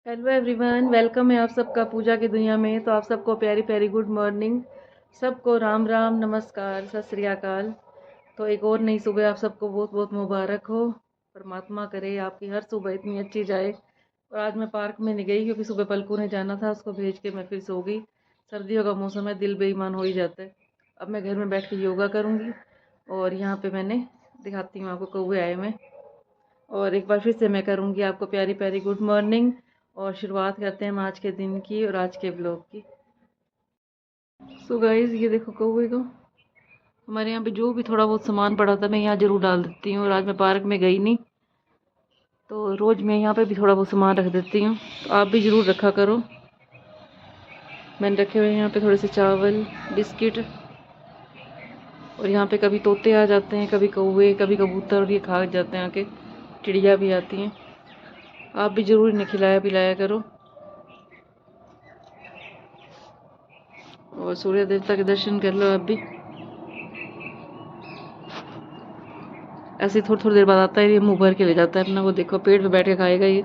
Hello everyone, welcome है आप सबका पूजा की दुनिया में। तो आप सबको प्यारी प्यारी गुड मॉर्निंग, सबको राम राम नमस्कार सत श्री अकाल। तो एक और नई सुबह आप सबको बहुत बहुत मुबारक हो। परमात्मा करे आपकी हर सुबह इतनी अच्छी जाए। और आज मैं पार्क में नहीं गई क्योंकि सुबह पलकू ने जाना था, उसको भेज के मैं फिर सो गई। सर्दियों का मौसम है, दिल बेईमान हो ही जाता है। अब मैं घर में बैठ के योगा करूँगी। और यहाँ पे मैंने दिखाती हूँ आपको कौवे आए में। और एक बार फिर से मैं करूँगी आपको प्यारी प्यारी गुड मॉर्निंग। और शुरुआत करते हैं हम आज के दिन की और आज के ब्लॉग की। सो गाइस, ये देखो कौवे को। हमारे यहाँ पे जो भी थोड़ा बहुत सामान पड़ा था मैं यहाँ जरूर डाल देती हूँ। और आज मैं पार्क में गई नहीं, तो रोज़ मैं यहाँ पे भी थोड़ा बहुत सामान रख देती हूँ। तो आप भी ज़रूर रखा करो। मैंने रखे हुए हैं यहाँ पे थोड़े से चावल, बिस्किट। और यहाँ पे कभी तोते आ जाते हैं, कभी कौवे, कभी कबूतर, और ये खा जाते हैं आके। चिड़िया भी आती हैं। आप भी ज़रूर इन्हें खिलाया पिलाया करो। और सूर्य देवता के दर्शन कर लो आप भी। ऐसे थोड़ी थोड़ी देर बाद आता है, ये मुंह भर के ले जाता है अपना। वो देखो पेड़ पे बैठ के खाएगा ये।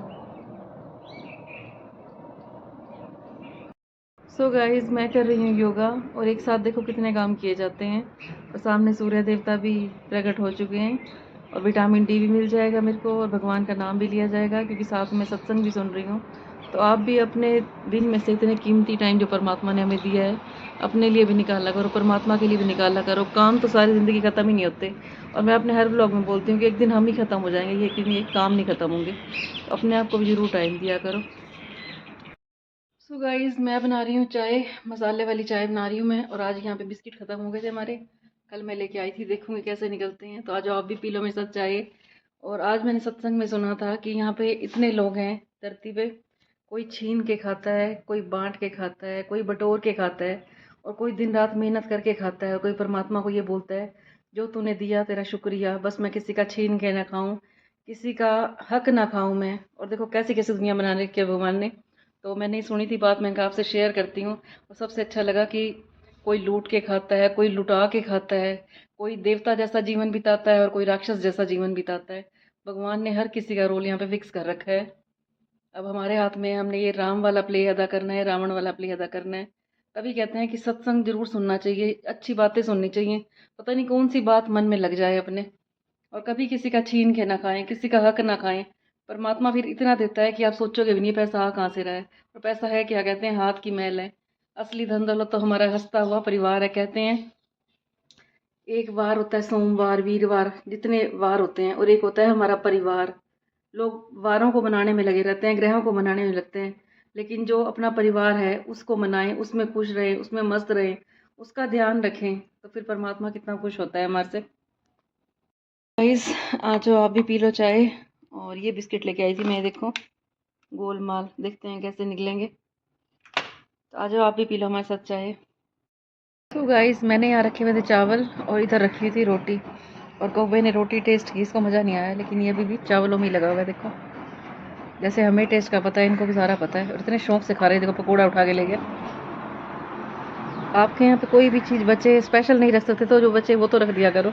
सो गाइस, मैं कर रही हूँ योगा। और एक साथ देखो कितने काम किए जाते हैं। और सामने सूर्य देवता भी प्रकट हो चुके हैं। और विटामिन डी भी मिल जाएगा मेरे को, और भगवान का नाम भी लिया जाएगा क्योंकि साथ में सत्संग भी सुन रही हूँ। तो आप भी अपने दिन में से इतने कीमती टाइम जो परमात्मा ने हमें दिया है, अपने लिए भी निकाला करो, परमात्मा के लिए भी निकाला करो। काम तो सारी ज़िंदगी ख़त्म ही नहीं होते। और मैं अपने हर व्लॉग में बोलती हूँ कि एक दिन हम ही ख़त्म हो जाएंगे, ये कि ये काम नहीं ख़त्म होंगे। तो अपने आप को भी ज़रूर टाइम दिया करो। सो गाइस, मैं बना रही हूँ चाय, मसाले वाली चाय बना रही हूँ मैं। और आज यहाँ पे बिस्किट ख़त्म हो गए थे हमारे, कल मैं लेके आई थी। देखूंगी कैसे निकलते हैं। तो आज आप भी पी लो मेरे साथ चाय। और आज मैंने सत्संग में सुना था कि यहाँ पे इतने लोग हैं धरती पे। कोई छीन के खाता है, कोई बांट के खाता है, कोई बटोर के खाता है, और कोई दिन रात मेहनत करके खाता है। और कोई परमात्मा को ये बोलता है, जो तूने दिया तेरा शुक्रिया, बस मैं किसी का छीन के ना खाऊं, किसी का हक ना खाऊं मैं। और देखो कैसी कैसी दुनिया बना रखी है भगवान ने। तो मैंने सुनी थी बात, मैंने कहा आपसे शेयर करती हूँ। और सबसे अच्छा लगा कि कोई लूट के खाता है, कोई लुटा के खाता है, कोई देवता जैसा जीवन बिताता है, और कोई राक्षस जैसा जीवन बिताता है। भगवान ने हर किसी का रोल यहाँ पे फिक्स कर रखा है। अब हमारे हाथ में है, हमने ये राम वाला प्ले अदा करना है, रावण वाला प्ले अदा करना है। तभी कहते हैं कि सत्संग जरूर सुनना चाहिए, अच्छी बातें सुननी चाहिए। पता नहीं कौन सी बात मन में लग जाए अपने। और कभी किसी का छीन के ना खाएं, किसी का हक ना खाएं। परमात्मा फिर इतना देता है कि आप सोचोगे भी नहीं पैसा आ कहाँ से रहा है। और पैसा है क्या, कहते हैं हाथ की मैल है। असली धन दौलत तो हमारा हंसता हुआ परिवार है। कहते हैं एक वार होता है सोमवार, वीरवार, जितने वार होते हैं, और एक होता है हमारा परिवार। लोग वारों को मनाने में लगे रहते हैं, ग्रहों को मनाने में लगते हैं। लेकिन जो अपना परिवार है उसको मनाएं, उसमें खुश रहें, उसमें मस्त रहें, उसका ध्यान रखें, तो फिर परमात्मा कितना खुश होता है हमारे से। गाइस, आज आप भी पी लो चाय। और ये बिस्किट लेके आई थी मैं, देखो गोलमाल, देखते हैं कैसे निकलेंगे। तो आज आप भी पी लो हमारे साथ चाय। तो गाइस, मैंने यहाँ रखे हुए थे चावल, और इधर रखी हुई थी रोटी। और कौवे ने रोटी टेस्ट की, इसको मज़ा नहीं आया, लेकिन ये अभी भी चावलों में ही लगा हुआ है। देखो जैसे हमें टेस्ट का पता है, इनको भी सारा पता है। और इतने शौक से खा रहे हैं, देखो पकौड़ा उठा के ले गया। आपके यहाँ पे कोई भी चीज़ बचे, स्पेशल नहीं रख सकते, तो जो बचे वो तो रख दिया करो।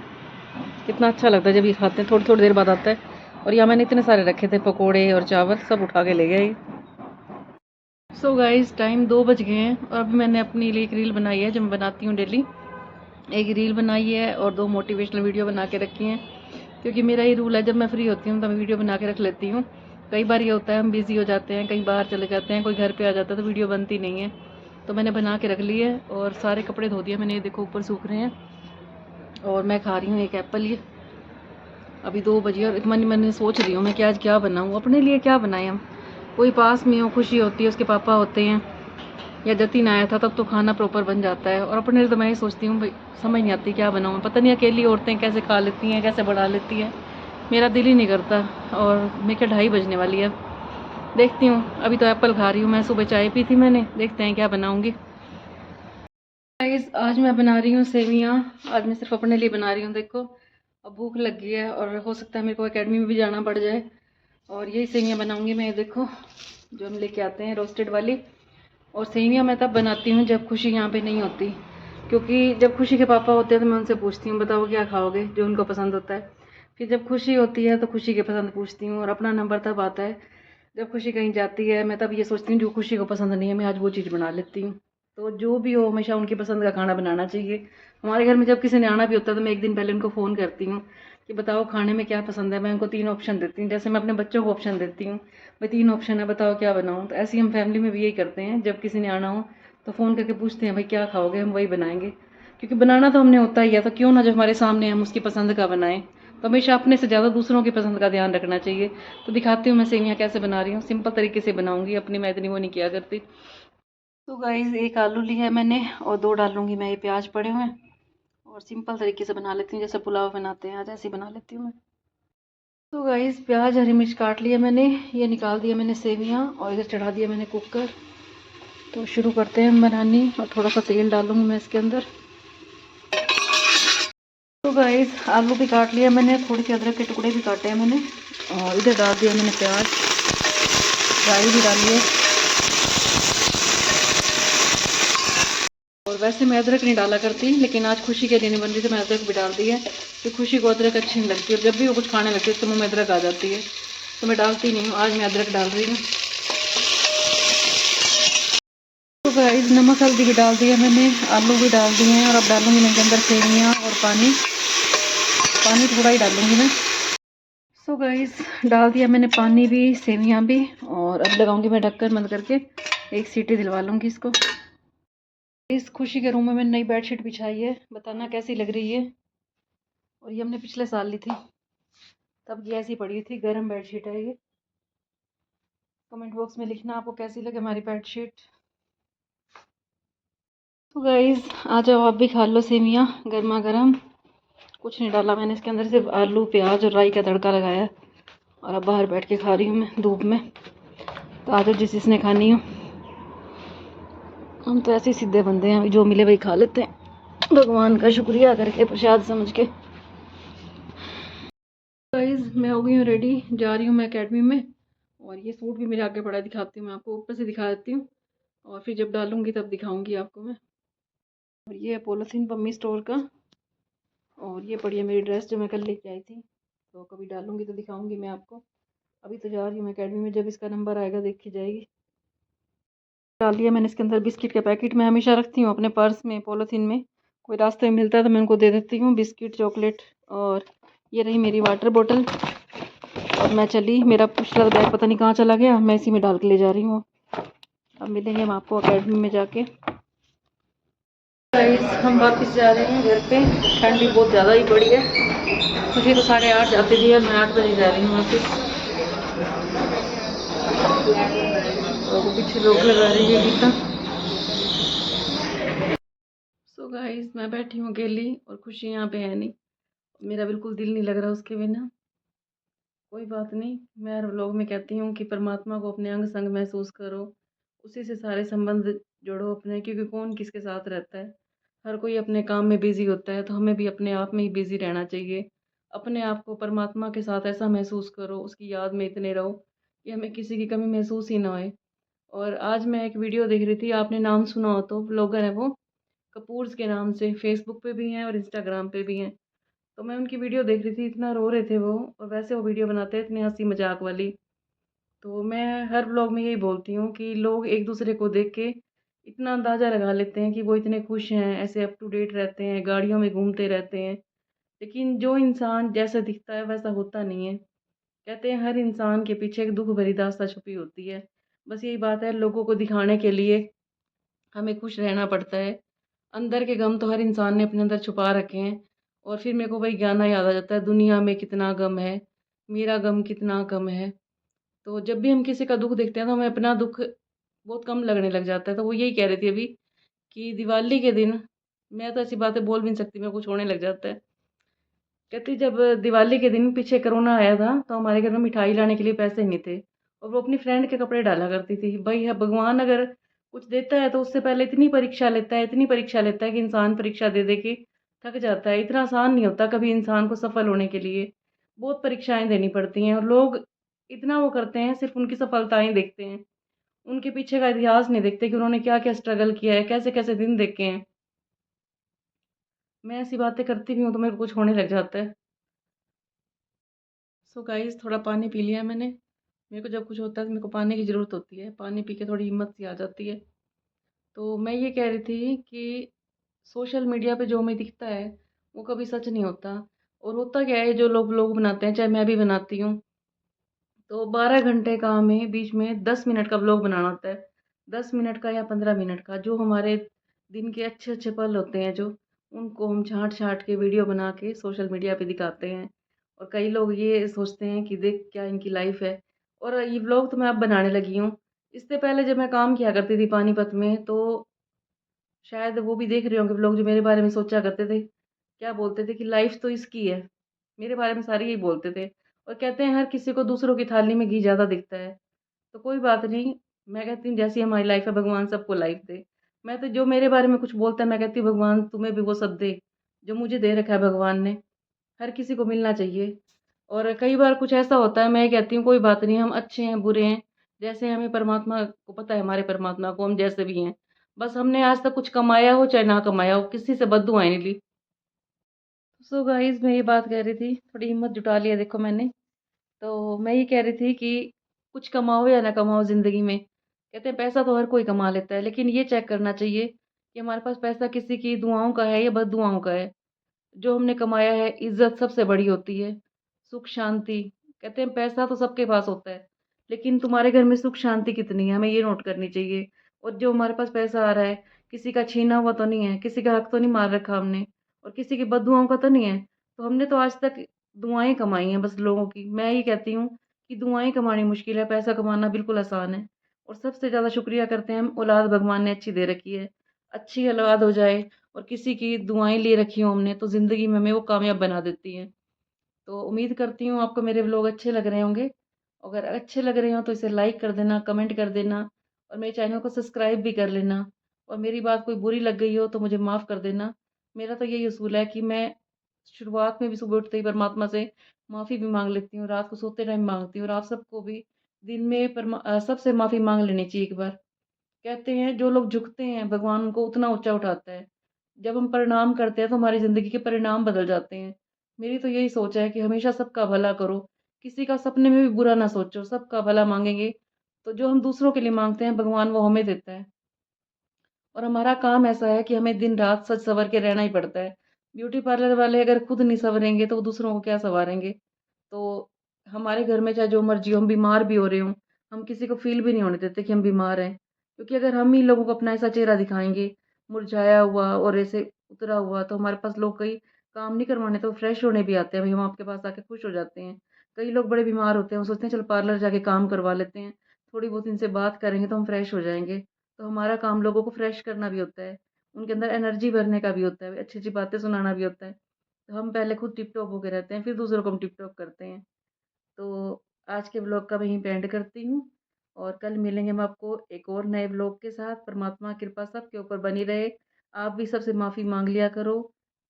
कितना अच्छा लगता है जब ये खाते हैं, थोड़ी थोड़ी देर बाद आता है। और यहाँ मैंने इतने सारे रखे थे पकोड़े और चावल, सब उठा के ले गए। सो गाइस, टाइम 2 बज गए हैं। और अभी मैंने अपने लिए एक रील बनाई है जो मैं बनाती हूँ डेली। एक रील बनाई है और 2 मोटिवेशनल वीडियो बना के रखी हैं। क्योंकि मेरा ये रूल है, जब मैं फ्री होती हूँ तो मैं वीडियो बना के रख लेती हूँ। कई बार ये होता है हम बिज़ी हो जाते हैं, कहीं बाहर चले जाते हैं, कोई घर पे आ जाता है, तो वीडियो बनती नहीं है। तो मैंने बना के रख ली है। और सारे कपड़े धो दिए मैंने, ये देखो ऊपर सूख रहे हैं। और मैं खा रही हूँ एक एप्पल। ये अभी 2 बजे, और मन मन सोच रही हूँ मैं कि आज क्या बनाऊँ, अपने लिए क्या बनाएं हम। कोई पास में हो, खुशी होती है, उसके पापा होते हैं, या जतिन आया था, तब तो खाना प्रॉपर बन जाता है। और अपने लिए तो मैं ही सोचती हूँ भाई, समझ नहीं आती क्या बनाऊँ। पता नहीं अकेली औरतें कैसे खा लेती हैं, कैसे बढ़ा लेती हैं। मेरा दिल ही नहीं करता। और मैं क्या 2:30 बजने वाली है। देखती हूँ, अभी तो एप्पल खा रही हूँ मैं, सुबह चाय पी थी मैंने। देखते हैं क्या बनाऊँगी। गाइस, आज मैं बना रही हूँ सेवियाँ। आज मैं सिर्फ अपने लिए बना रही हूँ। देखो अब भूख लग गई है, और हो सकता है मेरे को एकेडमी में भी जाना पड़ जाए। और यही सेवियाँ बनाऊँगी मैं, देखो जो हम लेके आते हैं रोस्टेड वाली। और सेवियाँ मैं तब बनाती हूँ जब खुशी यहाँ पे नहीं होती। क्योंकि जब खुशी के पापा होते हैं तो मैं उनसे पूछती हूँ बताओ क्या खाओगे, जो उनको पसंद होता है। फिर जब खुशी होती है तो खुशी के पसंद पूछती हूँ। और अपना नंबर तब आता है जब खुशी कहीं जाती है मैं तब ये सोचती हूँ जो खुशी को पसंद नहीं है मैं आज वो चीज़ बना लेती हूँ। तो जो भी हो हमेशा उनकी पसंद का खाना बनाना चाहिए। हमारे घर में जब किसी ने आना भी होता है तो मैं एक दिन पहले उनको फ़ोन करती हूँ कि बताओ खाने में क्या पसंद है। मैं उनको 3 ऑप्शन देती हूँ, जैसे मैं अपने बच्चों को ऑप्शन देती हूँ, भाई 3 ऑप्शन है बताओ क्या बनाऊँ। तो ऐसे ही हम फैमिली में भी यही करते हैं, जब किसी ने आना हो तो फ़ोन करके पूछते हैं भाई क्या खाओगे, हम वही बनाएंगे। क्योंकि बनाना तो हमने होता ही है, तो क्यों ना जब हमारे सामने हम उसकी पसंद का बनाएं। तो हमेशा अपने से ज़्यादा दूसरों की पसंद का ध्यान रखना चाहिए। तो दिखाती हूँ मैं सेवियाँ कैसे बना रही हूँ, सिंपल तरीके से बनाऊंगी, अपनी मैं इतनी वो नहीं किया करती। तो गाइस एक आलू लिया है मैंने और 2 डालूंगी मैं ये प्याज पड़े हुए हैं, और सिंपल तरीके से बना लेती हूँ जैसे पुलाव बनाते हैं, आज ऐसे ही बना लेती हूँ मैं। तो गाइस प्याज हरी मिर्च काट लिया मैंने, ये निकाल दिया मैंने सेवियाँ और इधर चढ़ा दिया मैंने कुकर। तो शुरू करते हैं बनानी, और थोड़ा सा तेल डालूंगी मैं इसके अंदर। तो गाइस आलू भी काट लिया मैंने, थोड़ी सी अदरक के टुकड़े भी काटे हैं मैंने, और इधर डाल दिया मैंने प्याज, राई भी डाली है। और वैसे मैं अदरक नहीं डाला करती, लेकिन आज खुशी के लिए नहीं बन रही तो मैं अदरक भी डाल दी है, तो खुशी को अदरक अच्छी नहीं लगती, और जब भी वो कुछ खाने लगती है तो मुँह में अदरक आ जाती है, तो मैं डालती नहीं हूँ। आज मैं अदरक डाल रही हूँ। तो गाइस नमक हल्दी भी डाल दिया मैंने, आलू भी डाल दिए हैं, और अब डालूंगी मैं इनके अंदर सेवियाँ और पानी। पानी थोड़ा ही डालूंगी मैं। सो गाइस डाल दिया मैंने पानी भी, सेवियाँ भी, और अब लगाऊंगी मैं ढक्कन बंद करके, एक सीटी दिलवा लूँगी इसको। इस खुशी के रूम में मैंने नई बेडशीट बिछाई है, बताना कैसी लग रही है। और ये हमने पिछले साल ली थी, तब ये ऐसी पड़ी थी, गर्म बेडशीट है ये। कमेंट बॉक्स में लिखना आपको कैसी लगे हमारी बेडशीट। तो गाइस आ जाओ आप भी खा लो सेवियाँ गर्मा गर्म। कुछ नहीं डाला मैंने इसके अंदर, सिर्फ आलू प्याज और राई का तड़का लगाया, और अब बाहर बैठ के खा रही हूँ मैं धूप में। तो आ जाओ जिस जिसने खानी हो। हम तो ऐसे ही सीधे बंदे हैं, जो मिले वही खा लेते हैं, भगवान का शुक्रिया करके, प्रसाद समझ के। गाइस मैं हो गई हूँ रेडी, जा रही हूँ मैं एकेडमी में। और ये सूट भी मेरे आगे पड़ा, दिखाती हूँ मैं आपको, ऊपर से दिखा देती हूँ, और फिर जब डालूंगी तब दिखाऊंगी आपको मैं। और ये है पॉलिथीन पम्मी स्टोर का, और ये पड़ी है मेरी ड्रेस जो मैं कल लेके आई थी, तो कभी डालूंगी तो दिखाऊंगी मैं आपको। अभी तो जा रही हूँ मैं एकेडमी में, जब इसका नंबर आएगा देखी जाएगी। डाल दिया मैंने इसके अंदर बिस्किट का पैकेट, मैं हमेशा रखती हूँ अपने पर्स में पॉलिथीन में, कोई रास्ते में मिलता है तो मैं उनको दे देती हूँ बिस्किट चॉकलेट। और ये रही मेरी वाटर बोतल, और मैं चली, मेरा पिछला बैग पता नहीं कहाँ चला गया, मैं इसी में डाल के ले जा रही हूँ। अब मिलेंगे हम आपको एकेडमी में जाके। गाइस हम वापस जा रहे हैं घर पे, ठंड भी बहुत ज़्यादा ही पड़ी है, मुझे तो 8:30 जाती थी और मैं 8 बजे जा रही हूँ वापस। और पीछे लोग लगा रही है गीता। सो गाइस मैं बैठी हूँ अकेली, और खुशी यहाँ पे है नहीं, मेरा बिल्कुल दिल नहीं लग रहा उसके बिना। कोई बात नहीं, मैं हर व्लॉग में कहती हूँ कि परमात्मा को अपने अंग संग महसूस करो, उसी से सारे संबंध जोड़ो अपने, क्योंकि कौन किसके साथ रहता है, हर कोई अपने काम में बिजी होता है, तो हमें भी अपने आप में ही बिजी रहना चाहिए। अपने आप को परमात्मा के साथ ऐसा महसूस करो, उसकी याद में इतने रहो कि हमें किसी की कमी महसूस ही ना होए। और आज मैं एक वीडियो देख रही थी, आपने नाम सुना हो तो, ब्लॉगर है वो, कपूर्स के नाम से, फेसबुक पे भी हैं और इंस्टाग्राम पे भी हैं। तो मैं उनकी वीडियो देख रही थी, इतना रो रहे थे वो, और वैसे वो वीडियो बनाते हैं इतनी हंसी मजाक वाली। तो मैं हर व्लॉग में यही बोलती हूँ कि लोग एक दूसरे को देख के इतना अंदाज़ा लगा लेते हैं कि वो इतने खुश हैं, ऐसे अप टू डेट रहते हैं, गाड़ियों में घूमते रहते हैं, लेकिन जो इंसान जैसा दिखता है वैसा होता नहीं है। कहते हैं हर इंसान के पीछे एक दुख भरी दास्तां छुपी होती है। बस यही बात है, लोगों को दिखाने के लिए हमें खुश रहना पड़ता है, अंदर के गम तो हर इंसान ने अपने अंदर छुपा रखे हैं। और फिर मेरे को वही गाना याद आ जाता है, दुनिया में कितना गम है, मेरा गम कितना कम है। तो जब भी हम किसी का दुख देखते हैं तो हमें अपना दुख बहुत कम लगने लग जाता है। तो वो यही कह रही थी अभी कि दिवाली के दिन, मैं तो ऐसी बातें बोल भी नहीं सकती, मेरे को होने लग जाता है। कहती जब दिवाली के दिन पीछे कोरोना आया था तो हमारे घर में मिठाई लाने के लिए पैसे नहीं थे, और वो अपनी फ्रेंड के कपड़े डाला करती थी। भाई है, भगवान अगर कुछ देता है तो उससे पहले इतनी परीक्षा लेता है, इतनी परीक्षा लेता है कि इंसान परीक्षा दे दे के थक जाता है। इतना आसान नहीं होता कभी इंसान को सफल होने के लिए, बहुत परीक्षाएं देनी पड़ती हैं, और लोग इतना वो करते हैं, सिर्फ उनकी सफलताएं देखते हैं, उनके पीछे का इतिहास नहीं देखते कि उन्होंने क्या क्या स्ट्रगल किया है, कैसे कैसे दिन देखे हैं। मैं ऐसी बातें करती भी हूँ तो मेरे को कुछ होने लग जाता है। सो गाइस थोड़ा पानी पी लिया मैंने, मेरे को जब कुछ होता है तो मेरे को पानी की ज़रूरत होती है, पानी पी के थोड़ी हिम्मत सी आ जाती है। तो मैं ये कह रही थी कि सोशल मीडिया पे जो हमें दिखता है, वो कभी सच नहीं होता। और होता क्या है, जो लोग व्लॉग बनाते हैं, चाहे मैं भी बनाती हूँ, तो 12 घंटे का हमें बीच में 10 मिनट का व्लॉग बनाना होता है। 10 मिनट का या 15 मिनट का, जो हमारे दिन के अच्छे-अच्छे पल होते हैं जो, उनको हम छाँट-छाँट के वीडियो बना के सोशल मीडिया पे दिखाते हैं। और कई लोग ये सोचते हैं कि देख क्या इनकी लाइफ़ है। और ये व्लॉग तो मैं अब बनाने लगी हूँ। इससे पहले जब मैं काम किया करती थी पानीपत में, तो शायद वो भी देख रहे होंगे व्लॉग, जो मेरे बारे में सोचा करते थे। क्या बोलते थे कि लाइफ़ तो इसकी है। मेरे बारे में सारे यही बोलते थे। और कहते हैं हर किसी को दूसरों की थाली में घी ज़्यादा दिखता है। तो कोई बात नहीं, मैं कहती हूँ जैसी हमारी लाइफ़ है, भगवान सबको लाइफ़ दे। मैं तो जो मेरे बारे में कुछ बोलता है, मैं कहती हूँ भगवान तुम्हें भी वो सब दे, जो मुझे दे रखा है भगवान ने। हर किसी को मिलना चाहिए। और कई बार कुछ ऐसा होता है, मैं ये कहती हूँ कोई बात नहीं, हम अच्छे हैं, बुरे हैं, जैसे हमें परमात्मा को पता है, हमारे परमात्मा को हम जैसे भी हैं। बस हमने आज तक कुछ कमाया हो चाहे ना कमाया हो, किसी से बद्दुआएँ नहीं ली। सो गाइज़, मैं ये बात कह रही थी, थोड़ी हिम्मत जुटा ली है देखो मैंने। तो मैं ये कह रही थी कि कुछ कमाओ या ना कमाओ ज़िंदगी में, कहते हैं पैसा तो हर कोई कमा लेता है, लेकिन ये चेक करना चाहिए कि हमारे पास पैसा किसी की दुआओं का है या बददुआओं का है। जो हमने कमाया है, इज़्ज़त सबसे बड़ी होती है, सुख शांति। कहते हैं पैसा तो सबके पास होता है, लेकिन तुम्हारे घर में सुख शांति कितनी है, हमें ये नोट करनी चाहिए। और जो हमारे पास पैसा आ रहा है, किसी का छीना हुआ तो नहीं है, किसी का हक तो नहीं मार रखा हमने, और किसी की बददुआओं का तो नहीं है। तो हमने तो आज तक दुआएँ कमाई हैं बस लोगों की। मैं ये कहती हूँ कि दुआएँ कमानी मुश्किल है, पैसा कमाना बिल्कुल आसान है। और सबसे ज़्यादा शुक्रिया करते हैं हम, औलाद भगवान ने अच्छी दे रखी है। अच्छी औलाद हो जाए और किसी की दुआएँ ले रखी हों हमने, तो ज़िंदगी में हमें वो कामयाब बना देती हैं। तो उम्मीद करती हूँ आपको मेरे व्लॉग अच्छे लग रहे होंगे। अगर अच्छे लग रहे हों तो इसे लाइक कर देना, कमेंट कर देना, और मेरे चैनल को सब्सक्राइब भी कर लेना। और मेरी बात कोई बुरी लग गई हो तो मुझे माफ़ कर देना। मेरा तो यही उसूल है कि मैं शुरुआत में भी सुबह उठते ही परमात्मा से माफ़ी भी माँग लेती हूँ, रात को सोते टाइम माँगती हूँ, और आप सबको भी दिन में सबसे माफ़ी माँग लेनी चाहिए एक बार। कहते हैं जो लोग झुकते हैं भगवान उनको उतना ऊँचा उठाता है। जब हम प्रणाम करते हैं तो हमारी ज़िंदगी के परिणाम बदल जाते हैं। मेरी तो यही सोच है कि हमेशा सबका भला करो, किसी का सपने में भी बुरा ना सोचो, सबका भला माँगेंगे, तो जो हम दूसरों के लिए माँगते हैं भगवान वो हमें देता है। और हमारा काम ऐसा है कि हमें दिन-रात सज संवर के रहना ही पड़ता है। ब्यूटी पार्लर वाले अगर खुद नहीं सँवरेंगे तो वो दूसरों को क्या सँवारेंगे? तो हमारे घर में चाहे जो मर्ज़ी हो, हम बीमार भी हो रहे हों, हम किसी को फ़ील भी नहीं होने देते कि हम बीमार हैं। क्योंकि अगर हम ही लोगों को अपना ऐसा चेहरा दिखाएँगे, मुरझाया हुआ और ऐसे उतरा हुआ, तो हमारे पास लोग कई काम नहीं करवाने तो फ्रेश होने भी आते हैं, भई हम आपके पास आके खुश हो जाते हैं। कई लोग बड़े बीमार होते हैं, वो सोचते हैं चलो पार्लर जाके काम करवा लेते हैं, थोड़ी बहुत इनसे बात करेंगे तो हम फ्रेश हो जाएँगे। तो हमारा काम लोगों को फ्रेश करना भी होता है, उनके अंदर एनर्जी भरने का भी होता है, अच्छी-अच्छी बातें सुनाना भी होता है। तो हम पहले खुद टिप-टॉप होके रहते हैं, फिर दूसरों को हम टिप-टॉप करते हैं। तो आज के व्लॉग का वहीं पे एंड करती हूँ, और कल मिलेंगे हम आपको एक और नए व्लॉग के साथ। परमात्मा की कृपा सबके ऊपर बनी रहे। आप भी सबसे माफ़ी माँग लिया करो,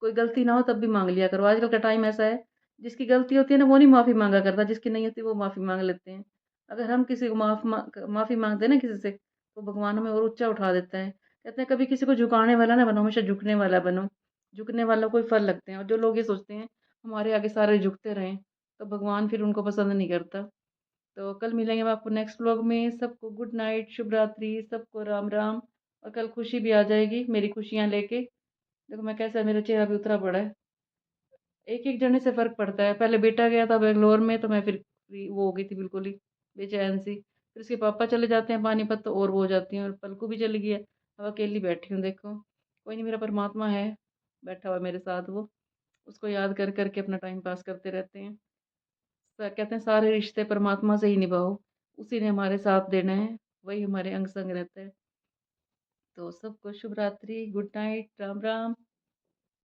कोई गलती ना हो तब भी माँग लिया करो। आजकल का टाइम ऐसा है, जिसकी गलती होती है ना वो नहीं माफ़ी माँगा करता, जिसकी नहीं होती वो माफ़ी माँग लेते हैं। अगर हम किसी को माफ़ी माँगते हैं ना किसी से, तो भगवान हमें और ऊँचा उठा देता है। कहते हैं कभी किसी को झुकाने वाला ना बनो, हमेशा झुकने वाला बनो। झुकने वालों को ही फल लगते हैं, और जो लोग ये सोचते हैं हमारे आगे सारे झुकते रहें, तो भगवान फिर उनको पसंद नहीं करता। तो कल मिलेंगे हम आपको नेक्स्ट व्लॉग में। सबको गुड नाइट, शुभ रात्रि, सबको राम राम। और कल खुशी भी आ जाएगी मेरी खुशियाँ लेके। देखो मैं कैसा, मेरा चेहरा भी उतरा पड़ा है। एक एक जने से फ़र्क पड़ता है। पहले बेटा गया था बैंगलोर में, तो मैं फिर वो हो गई थी बिल्कुल ही बेचैन सी। फिर उसके पापा चले जाते हैं पानीपत, तो और वो हो जाती हैं, और पलकू भी चली गई है। अब अकेली बैठी हूँ देखो। कोई नहीं, मेरा परमात्मा है बैठा हुआ मेरे साथ वो। उसको याद कर कर के अपना टाइम पास करते रहते हैं। कहते हैं सारे रिश्ते परमात्मा से ही निभाओ, उसी ने हमारे साथ देना है, वही हमारे अंग संग रहता है। तो सबको शुभ रात्रि, गुड नाइट, राम राम।